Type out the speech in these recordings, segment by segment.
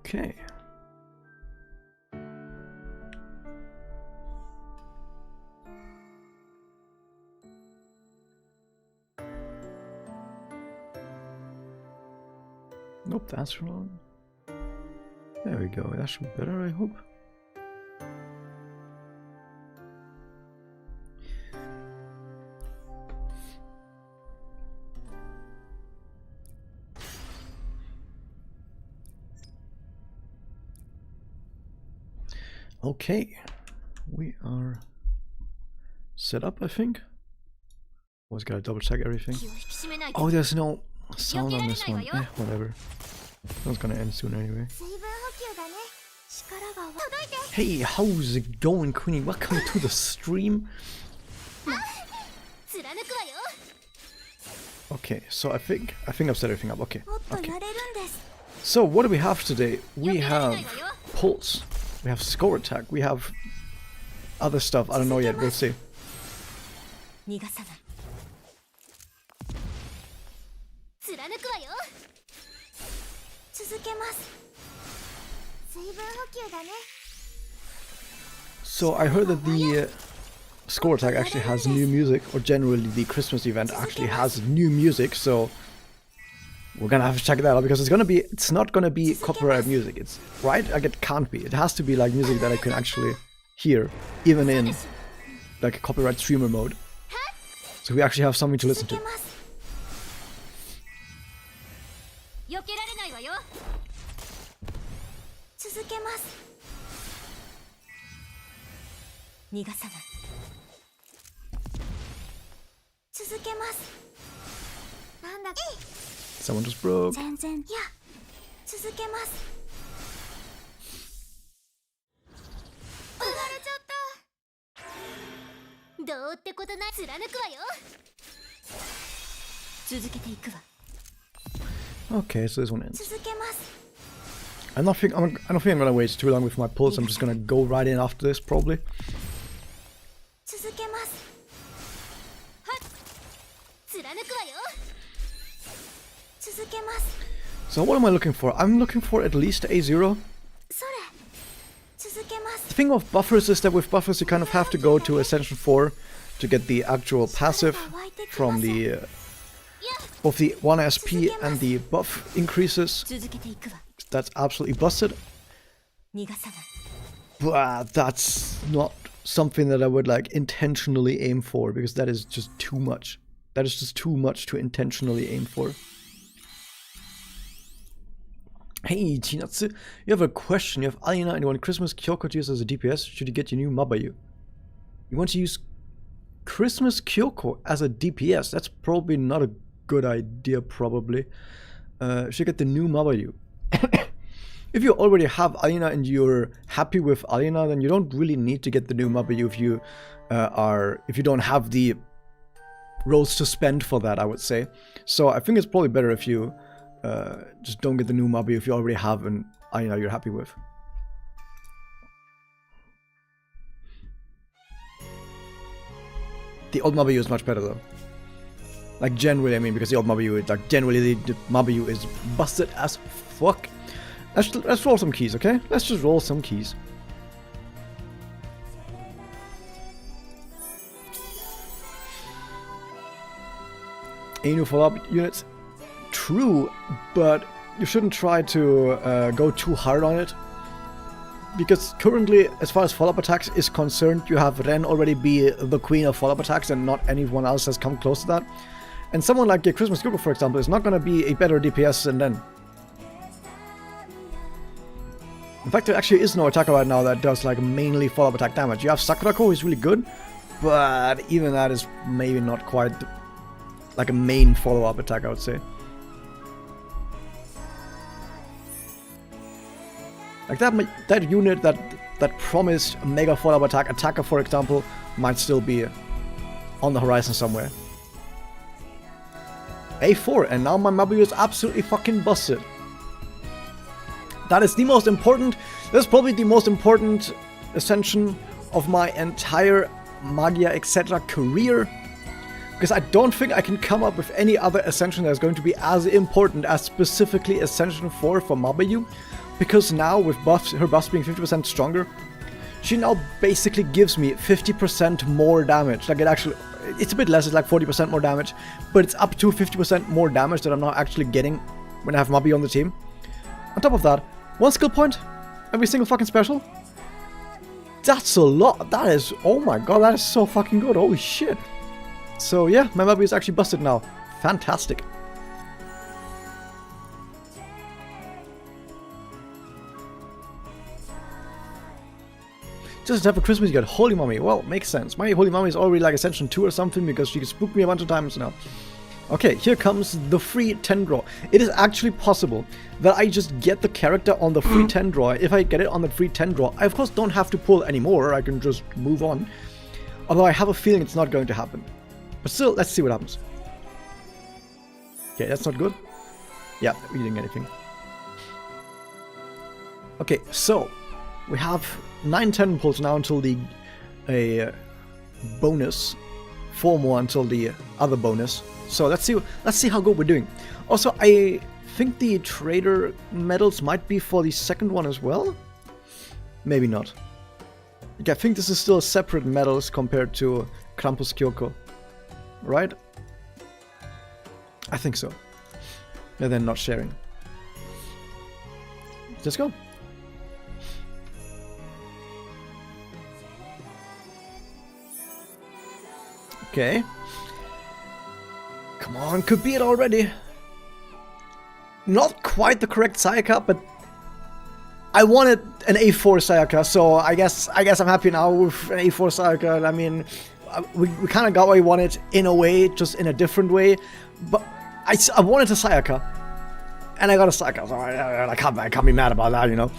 Okay. Nope, that's wrong. There we go, that should be better, I hope. Okay, we are set up, I think. Always gotta double check everything. Oh, there's no sound on this one. Whatever. That was gonna end soon anyway. Hey, how's it going, Queenie? Welcome to the stream. Okay, so I think I've set everything up. Okay. So what do we have today? We have pulse. We have score attack. We have other stuff. I don't know yet. We'll see. So I heard that the score attack actually has new music, or generally the Christmas event actually has new music, so we're gonna have to check that out because it's not gonna be copyrighted music. It's right? Like it can't be. It has to be like music that I can actually hear, even in like a copyright streamer mode. So we actually have something to listen to. Someone just broke. Okay, so this one ends. I don't think I'm gonna wait too long with my pulse. I'm just gonna go right in after this, probably. So what am I looking for? I'm looking for at least A0. The thing of buffers is that with buffers you kind of have to go to Ascension 4 to get the actual passive from the both the 1 SP and the buff increases. That's absolutely busted. But that's not something that I would like intentionally aim for, because that is just too much. That is just too much to intentionally aim for. Hey Chinatsu, you have a question. You have Alina and you want Christmas Kyoko to use as a DPS. Should you get your new Mabayu? You want to use Christmas Kyoko as a DPS? That's probably not a good idea, probably. Should get the new Mabayu. If you already have Alina and you're happy with Alina, then you don't really need to get the new Mabayu if you don't have the rolls to spend for that, I would say. So I think it's probably better if you just don't get the new Mabayu if you already have an Alina you're happy with. The old Mabayu is much better though. Like generally, I mean, because the old Mabayu, like generally the Mabayu is busted as fuck. Let's roll some keys, okay? Let's just roll some keys. Any new follow-up units? True, but you shouldn't try to go too hard on it. Because currently, as far as follow-up attacks is concerned, you have Ren already be the queen of follow-up attacks and not anyone else has come close to that. And someone like the Christmas Kyoko, for example, is not going to be a better DPS than Ren. In fact, there actually is no attacker right now that does like mainly follow-up attack damage. You have Sakurako, who is really good, but even that is maybe not quite like a main follow-up attack, I would say. Like that unit that promised a mega follow-up attack, attacker for example, might still be on the horizon somewhere. A4, and now my Mabayu is absolutely fucking busted. That is the most important, that's probably the most important ascension of my entire Magia etc. career. Because I don't think I can come up with any other ascension that is going to be as important as specifically Ascension 4 for Mabayu. because now with her buffs being 50% stronger, she now basically gives me 50% more damage. Like it's a bit less, it's like 40% more damage, but it's up to 50% more damage that I'm now actually getting when I have Mobby on the team. On top of that, 1 skill point every single fucking special. That's a lot. That is, oh my god, that is so fucking good. Holy shit. So yeah, my Mobby is actually busted now. Fantastic. Just have a Christmas, you got Holy Mommy. Well, makes sense. My Holy Mommy is already like Ascension 2 or something because she can spook me a bunch of times now. Okay, here comes the free 10 draw. It is actually possible that I just get the character on the free 10 draw. If I get it on the free 10 draw, I of course don't have to pull anymore. I can just move on. Although I have a feeling it's not going to happen. But still, let's see what happens. Okay, that's not good. Yeah, we didn't get anything. Okay, so we have 9-10 pulls now until the bonus. 4 more until the other bonus. So let's see how good we're doing. Also, I think the trader medals might be for the second one as well. Maybe not. Okay, I think this is still separate medals compared to Krampus Kyoko, right? I think so. And then not sharing. Let's go. Okay. Come on, could be it already. Not quite the correct Sayaka, but I wanted an A4 Sayaka, so I guess I'm happy now with an A4 Sayaka. I mean, we kind of got what we wanted in a way, just in a different way. But I wanted a Sayaka, and I got a Sayaka, so I can't be mad about that, you know.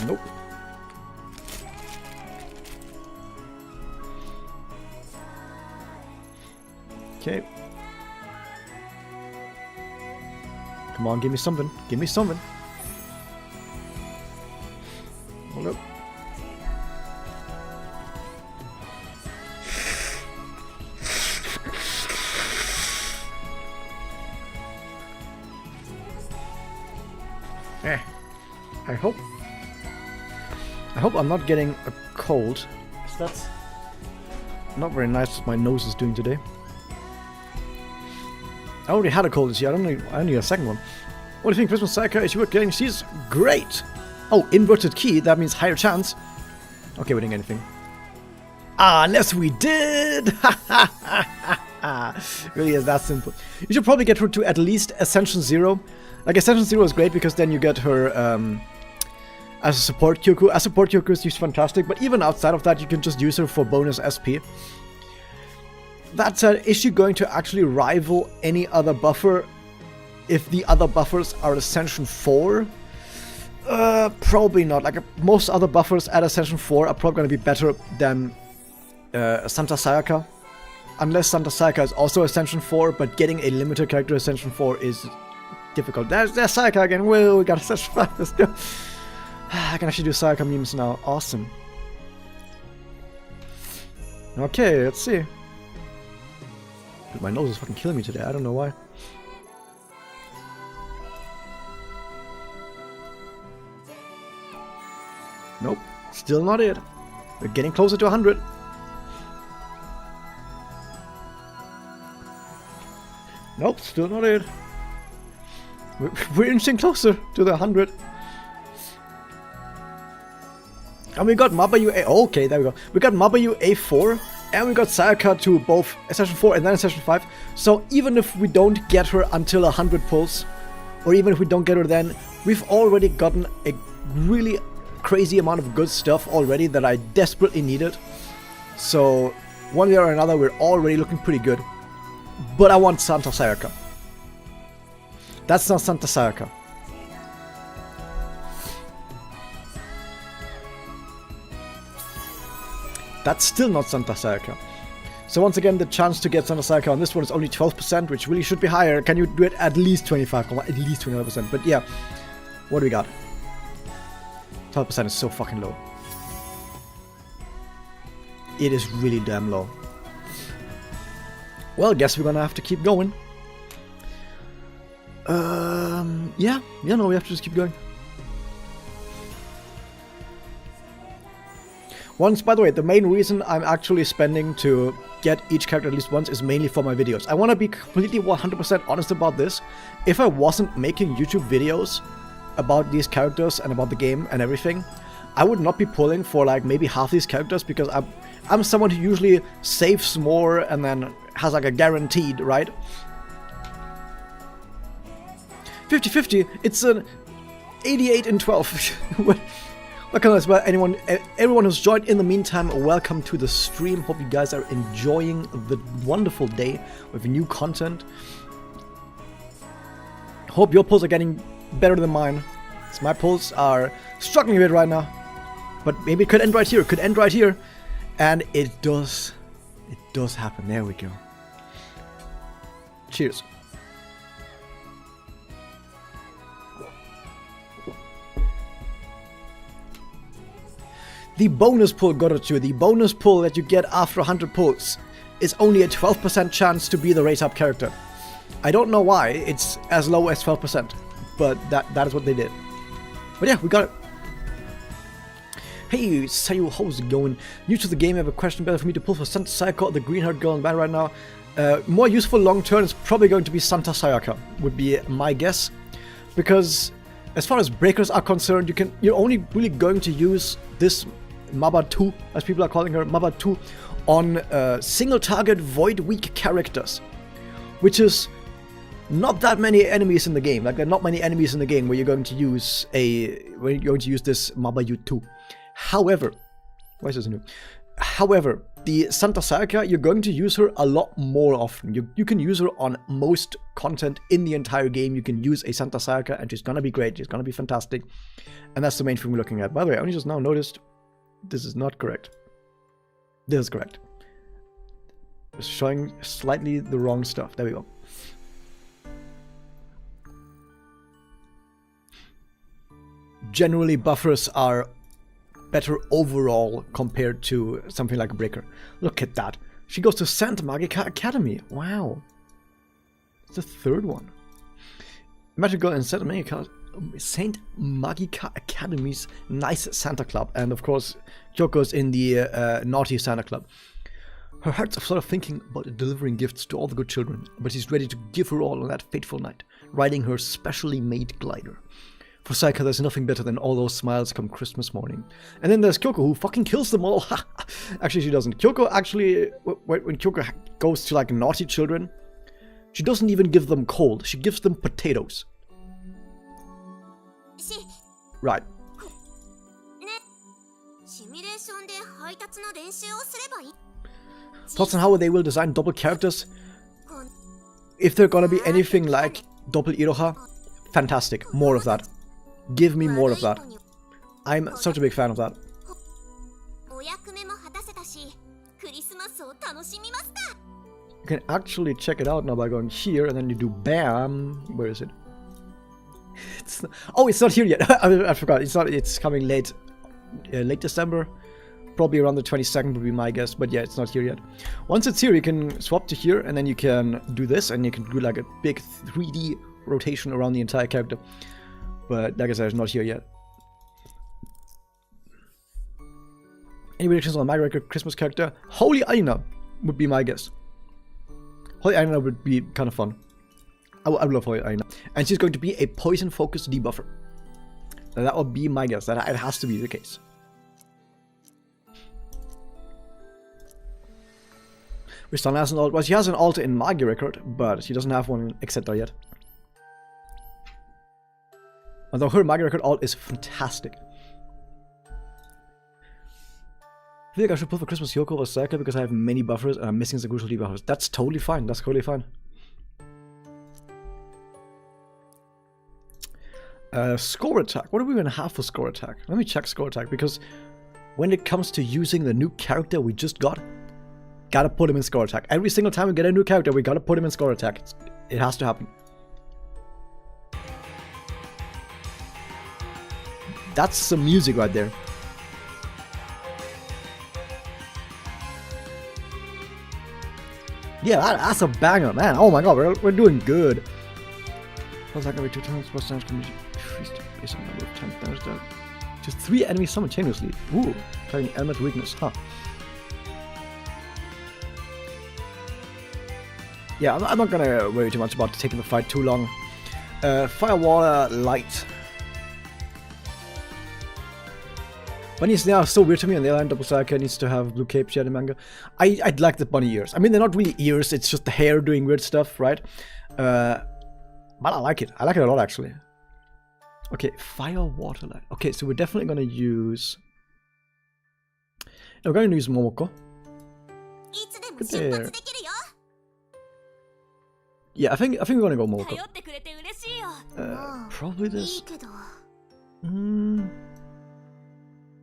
Nope. Okay. Come on, give me something. Give me something. Hold up. I hope I'm not getting a cold. That's not very nice what my nose is doing today. I already had a cold this year. I need a second one. What do you think, Christmas Sayaka? Is she worth getting? She's great. Oh, inverted key. That means higher chance. Okay, we didn't get anything. Ah, unless we did. Really is that simple. You should probably get her to at least Ascension 0. Like, Ascension 0 is great because then you get her as a support Kyoku. As support Kyoku, she's fantastic, but even outside of that, you can just use her for bonus SP. That said, is she going to actually rival any other buffer if the other buffers are Ascension 4? Probably not. Like, most other buffers at Ascension 4 are probably going to be better than Santa Sayaka. Unless Santa Sayaka is also Ascension 4, but getting a limited character Ascension 4 is difficult. There's Sayaka again. Well, we got Ascension 5. Let's go. I can actually do Sayaka memes now. Awesome. Okay, let's see. Dude, my nose is fucking killing me today. I don't know why. Nope. Still not it. We're getting closer to 100. Nope, still not it. We're inching closer to the 100. And we got Mabayu A. Oh, okay, there we go. We got Mabayu A4, and we got Sayaka to both Ascension 4 and then Ascension 5. So even if we don't get her until 100 pulls, or even if we don't get her then, we've already gotten a really crazy amount of good stuff already that I desperately needed. So one way or another, we're already looking pretty good. But I want Santa Sayaka. That's not Santa Sayaka. That's still not Santa Sayaka. So once again, the chance to get Santa Sayaka on this one is only 12%, which really should be higher. Can you do it at least 25? Come on, at least 25%. But yeah, what do we got? 12% is so fucking low. It is really damn low. Well, guess we're gonna have to keep going. Yeah, no, we have to just keep going. Once, by the way, the main reason I'm actually spending to get each character at least once is mainly for my videos. I want to be completely 100% honest about this. If I wasn't making YouTube videos about these characters and about the game and everything, I would not be pulling for like maybe half these characters, because I'm someone who usually saves more and then has like a guaranteed, right? 50-50, it's an 88 and 12. What can I say about everyone who's joined in the meantime? Welcome to the stream. Hope you guys are enjoying the wonderful day with new content. Hope your pulls are getting better than mine. So my pulls are struggling a bit right now. But maybe it could end right here. It could end right here. And it does. It does happen. There we go. Cheers. The bonus pull, Gorochu, the bonus pull that you get after 100 pulls is only a 12% chance to be the race-up character. I don't know why it's as low as 12%, but that is what they did. But yeah, we got it. Hey, Sayu, how's it going? New to the game, I have a question. Better for me to pull for Santa Sayaka or the green-haired girl in band right now? More useful long-term is probably going to be Santa Sayaka, would be my guess. Because as far as breakers are concerned, you're only really going to use this Maba 2, as people are calling her, Maba 2, on single-target void-weak characters, which is not that many enemies in the game. Like, there are not many enemies in the game where you're going to use this Maba U2. However, why is this new? However, the Santa Sayaka, you're going to use her a lot more often. You can use her on most content in the entire game. You can use a Santa Sayaka and she's gonna be great. She's gonna be fantastic. And that's the main thing we're looking at. By the way, I only just now noticed this is not correct. This is correct. It's showing slightly the wrong stuff. There we go. Generally, buffers are better overall compared to something like a breaker. Look at that. She goes to Santa Magica Academy. Wow. It's the third one. Magic Girl in Santa Magica Academy's nice Santa Club. And of course, Kyoko's in the naughty Santa Club. Her heart's sort of thinking about delivering gifts to all the good children, but she's ready to give her all on that fateful night, riding her specially made glider. For Sayaka, there's nothing better than all those smiles come Christmas morning. And then there's Kyoko, who fucking kills them all. Actually, she doesn't. Kyoko actually, when Kyoko goes to like naughty children, she doesn't even give them coal. She gives them potatoes. Right. Thoughts on how they will design double characters? If they're gonna be anything like double Iroha, fantastic. More of that. Give me more of that. I'm such a big fan of that. You can actually check it out now by going here and then you do BAM. Where is it? It's not here yet. I forgot. It's coming late December. Probably around the 22nd would be my guess, but yeah, it's not here yet. Once it's here, you can swap to here and then you can do this and you can do like a big 3D rotation around the entire character. But like I said, it's not here yet. Any predictions on my record Christmas character? Holy Aina would be my guess. Holy Aina would be kind of fun. I would love Holy Aina. And she's going to be a poison-focused debuffer. And that would be my guess. That it has to be the case. Ristan has an alt. Well, she has an alt in Magi record, but she doesn't have one in Etc. yet. Although her Magi record alt is fantastic. I feel like I should pull for Christmas Yoko or Sayaka because I have many buffers and I'm missing the crucial debuffers. That's totally fine. That's totally fine. Score attack. What do we even have for score attack? Let me check score attack because when it comes to using the new character we just got, gotta put him in score attack. Every single time we get a new character, we gotta put him in score attack. It has to happen. That's some music right there. Yeah, that's a banger, man. Oh my god, we're doing good. Plus, like every 2 times, plus damage can be increased based on the number of times damage done. Just 3 enemies simultaneously. Ooh, targeting element weakness, huh? Yeah, I'm not gonna worry too much about taking the fight too long. Fire, water, light. Bunnies, they are so weird to me, and the airline double Sayaka needs to have blue cape share the manga. I'd like the bunny ears. I mean, they're not really ears, it's just the hair doing weird stuff, right? But I like it. I like it a lot, actually. Okay, fire, water, light. Okay, so we're definitely gonna use... No, we're gonna use Momoko. Good there. Yeah, I think we're gonna go Momoko. Probably this.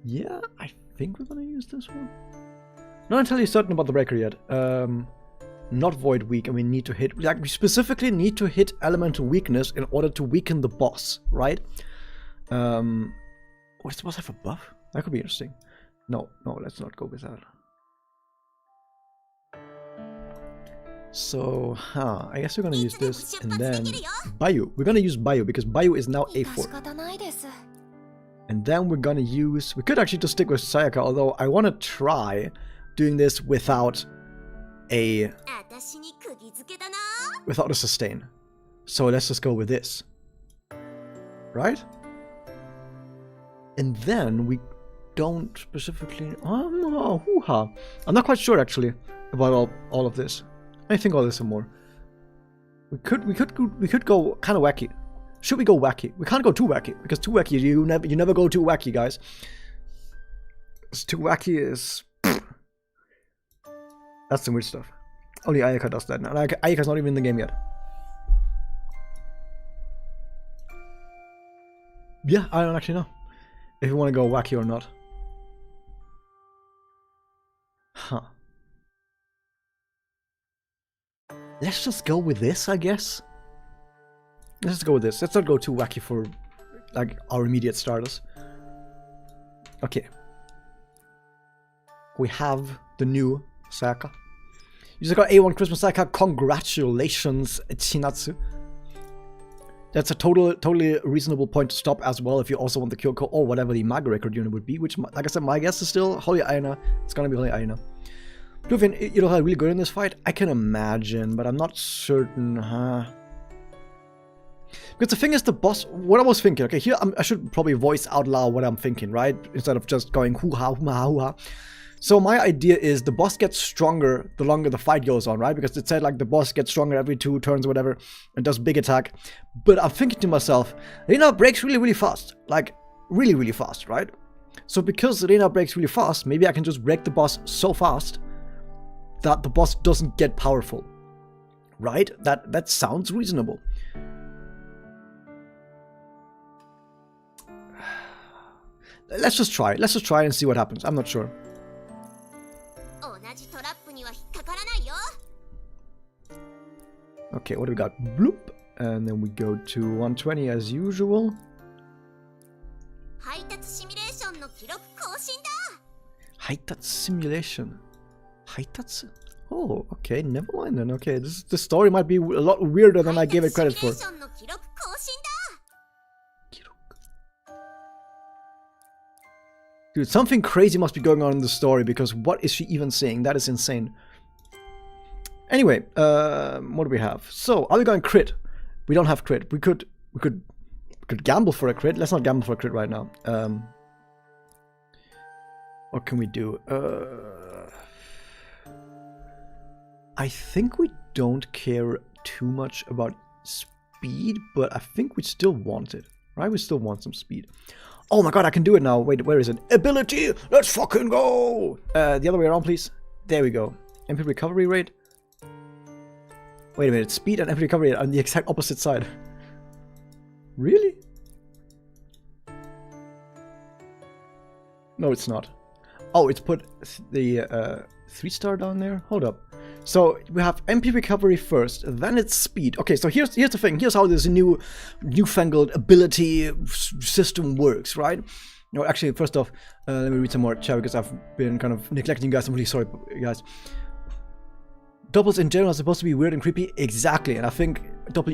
Yeah, I think we're gonna use this one. Not entirely certain about the breaker yet. Not void weak, and we need to hit... Like, we specifically need to hit elemental weakness in order to weaken the boss, right? What does the boss have a buff? That could be interesting. No, let's not go with that. So, I guess we're gonna use this, and then Bayu. We're gonna use Bayu, because Bayu is now A4. And then we're gonna use... We could actually just stick with Sayaka, although I want to try doing this without a sustain. So let's just go with this. Right? And then we don't specifically... hoo-ha. I'm not quite sure, actually, about all of this. I think all this some more. We could go kind of wacky. Should we go wacky? We can't go too wacky, because too wacky, you never go too wacky, guys. Too wacky is... That's some weird stuff. Only Ayaka does that now. Ayaka's not even in the game yet. Yeah, I don't actually know if you want to go wacky or not. Huh. Let's just go with this, I guess. Let's just go with this. Let's not go too wacky for, like, our immediate starters. Okay. We have the new Sayaka. You just got A1 Christmas Sayaka. Congratulations, Chinatsu. That's a totally reasonable point to stop as well if you also want the Kyoko or whatever the Maga record unit would be, which, like I said, my guess is still Holy Aina. It's gonna be Holy Aina. Duvin, you know how really good in this fight? I can imagine, but I'm not certain, huh? Because the thing is, the boss... What I was thinking, okay, here I should probably voice out loud what I'm thinking, right? Instead of just going hoo-ha, hoo-ha, hoo-ha. So my idea is the boss gets stronger the longer the fight goes on, right? Because it said, like, the boss gets stronger every 2 turns or whatever and does big attack. But I'm thinking to myself, Reina breaks really, really fast. Like, really, really fast, right? So because Reina breaks really fast, maybe I can just break the boss so fast that the boss doesn't get powerful. Right? That sounds reasonable. Let's just try. Let's just try and see what happens. I'm not sure. Okay, what do we got? Bloop. And then we go to 120 as usual. Heitatsu simulation. Heitatsu? Oh, okay, never mind then. Okay, this story might be a lot weirder than I gave it credit for. Dude, something crazy must be going on in the story, because what is she even saying? That is insane. Anyway, what do we have? So, are we going crit? We don't have crit. We could gamble for a crit. Let's not gamble for a crit right now. What can we do? I think we don't care too much about speed, but I think we still want it, right? We still want some speed. Oh my god, I can do it now. Wait, where is it? Ability! Let's fucking go! The other way around, please. There we go. MP recovery rate. Wait a minute, speed and MP recovery rate are on the exact opposite side. Really? No, it's not. Oh, it's put the 3-star down there? Hold up. So we have MP recovery first, then it's speed. Okay, so here's the thing. Here's how this newfangled ability system works, right? No, actually, first off, let me read some more chat because I've been kind of neglecting you guys. I'm really sorry, guys. doubles in general are supposed to be weird and creepy. Exactly, and I think double